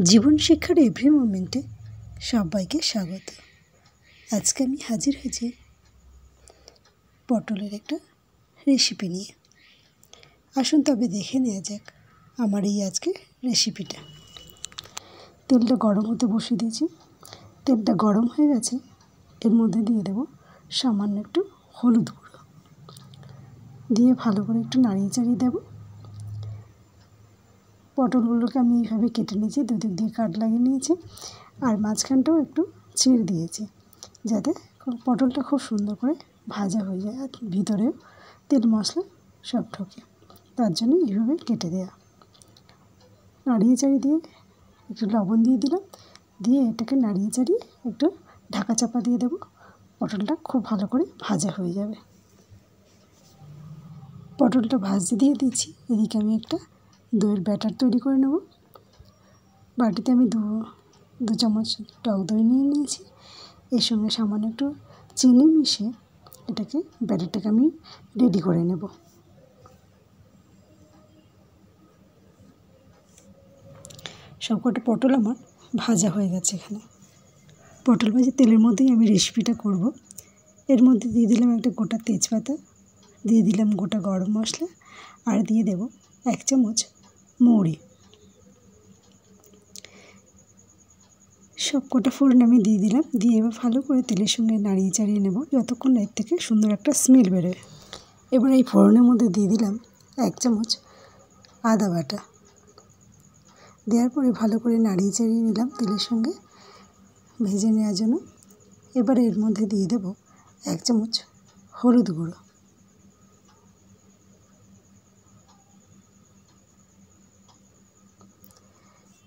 জীবন শিক্ষার এভরি মোমেন্টে সবাইকে স্বাগত। আজকে আমি হাজির হয়েছি পটলের একটা রেসিপি নিয়ে। আসুন তবে দেখে নেওয়া যাক আমার এই আজকে রেসিপিটা। তেলটা গরম হতে বসিয়ে দিয়েছি। তেলটা গরম হয়ে গেছে, এর মধ্যে দিয়ে দেব সামান্য একটু হলুদ গুঁড়ো, দিয়ে ভালো করে একটু নাড়িয়ে চাড়িয়ে দেবো। পটলগুলোকে আমি এইভাবে কেটে নিয়েছি, দুদিক দিয়ে কাট লাগিয়ে নিয়েছি, আর মাঝখানটাও একটু চিড় দিয়েছি যাতে পটলটা খুব সুন্দর করে ভাজা হয়ে যায় আর ভিতরেও তেল মশলা সব ঢোকে, তার জন্য এইভাবে কেটে দেওয়া। নাড়িয়ে চাড়িয়ে দিয়ে একটু লবণ দিয়ে দিলাম, দিয়ে এটাকে নাড়িয়ে চাড়িয়ে একটু ঢাকা চাপা দিয়ে দেবো। পটলটা খুব ভালো করে ভাজা হয়ে যাবে। পটলটা ভাজতে দিয়ে দিচ্ছি। এদিকে আমি একটা দইয়ের ব্যাটার তৈরি করে নেব। বাটিতে আমি দু চামচ টক দই নিয়ে নিয়েছি, এর সঙ্গে সামান্য একটু চিনি মিশিয়ে ব্যাটারটাকে আমি রেডি করে নেব। সবকটা পটল আমার ভাজা হয়ে গেছে। এখানে পটল ভাজি তেলের মধ্যেই আমি রেসিপিটা করব। এর মধ্যে দিয়ে দিলাম একটা গোটা তেজপাতা, দিয়ে দিলাম গোটা গরম মশলা, আর দিয়ে দেব 1 চামচ মৌরি। সবকটা ফোড়ন আমি দিয়ে দিলাম, দিয়ে এবার ভালো করে তেলের সঙ্গে নাড়িয়ে চাড়িয়ে নেব যতক্ষণ এর থেকে সুন্দর একটা স্মেল বেরোয়। এবার এই ফোড়নের মধ্যে দিয়ে দিলাম 1 চামচ আদা বাটা, দেওয়ার পরে ভালো করে নাড়িয়ে চাড়িয়ে নিলাম তেলের সঙ্গে ভেজে নেওয়ার জন্য। এবার এর মধ্যে দিয়ে দেব 1 চামচ হলুদ গুঁড়ো,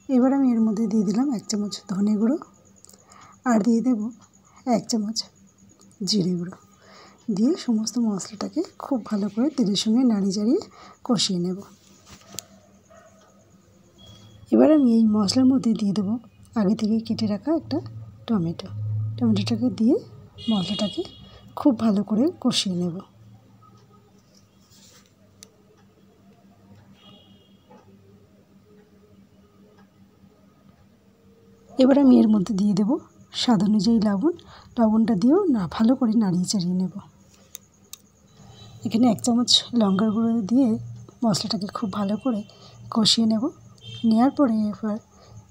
এবার আমি এর মধ্যে দিয়ে দিলাম 1 চামচ ধনে গুঁড়ো, আর দিয়ে দেব 1 চামচ জিরে গুঁড়ো, দিয়ে সমস্ত মশলাটাকে খুব ভালো করে তেলের সঙ্গে নাড়িয়ে চাড়িয়ে কষিয়ে নেব। এবার আমি এই মশলার মধ্যে দিয়ে দেবো আগে থেকে কেটে রাখা একটা টমেটোটাকে দিয়ে মশলাটাকে খুব ভালো করে কষিয়ে নেব। এবার আমি এর মধ্যে দিয়ে দেব স্বাদ অনুযায়ী লবণটা দিয়েও ভালো করে নাড়িয়ে চাড়িয়ে নেব। এখানে 1 চামচ লঙ্কার গুঁড়ো দিয়ে মশলাটাকে খুব ভালো করে কষিয়ে নেব। নেওয়ার পরে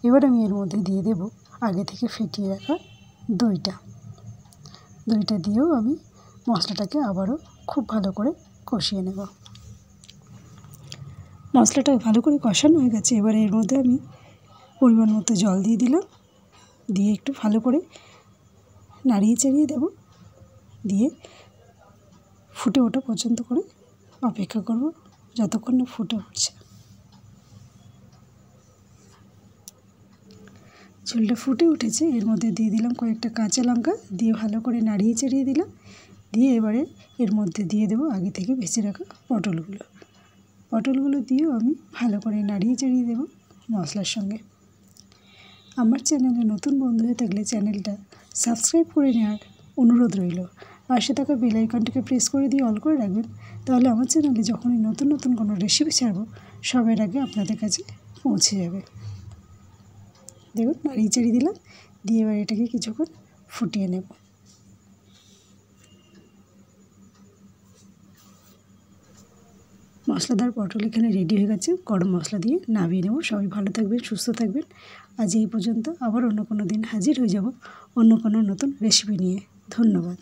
এবার আমি এর মধ্যে দিয়ে দেব আগে থেকে ফেটিয়ে রাখা দইটা দিয়েও আমি মশলাটাকে আবারও খুব ভালো করে কষিয়ে নেব। মশলাটা ভালো করে কষানো হয়ে গেছে। এবার এর মধ্যে আমি পরিমাণ মতো জল দিয়ে দিলাম, দিয়ে একটু ভালো করে নাড়িয়ে চাড়িয়ে দেব, দিয়ে ফুটে ওঠা পর্যন্ত করে অপেক্ষা করব যতক্ষণ না ফুটে উঠছে। ঝোলটা ফুটে উঠেছে, এর মধ্যে দিয়ে দিলাম কয়েকটা কাঁচা লঙ্কা, দিয়ে ভালো করে নাড়িয়ে চাড়িয়ে দিলাম, দিয়ে এবারে এর মধ্যে দিয়ে দেবো আগে থেকে ভেজে রাখা পটলগুলো দিয়েও আমি ভালো করে নাড়িয়ে চাড়িয়ে দেবো মশলার সঙ্গে। আমার চ্যানেলে নতুন বন্ধু হয়ে থাকলে চ্যানেলটা সাবস্ক্রাইব করে নেওয়ার অনুরোধ রইল। পাশে থাকা বেল আইকনটিকে প্রেস করে দিয়ে অল করে রাখবেন, তাহলে আমার চ্যানেলে যখনই নতুন নতুন কোনো রেসিপি ছাড়বো সবার আগে আপনাদের কাছে পৌঁছে যাবে। দেখুন নাড়িয়ে চাড়িয়ে দিলাম, দিয়ে এবার এটাকে কিছুক্ষণ ফুটিয়ে নেব। মশলাদার পটল এখানে রেডি হয়ে গেছে। গরম মশলা দিয়ে নামিয়ে নেব। সবাই ভালো থাকবেন, সুস্থ থাকবেন। আজ এই পর্যন্ত, আবার অন্য কোনো দিন হাজির হয়ে যাব অন্য কোনো নতুন রেসিপি নিয়ে। ধন্যবাদ।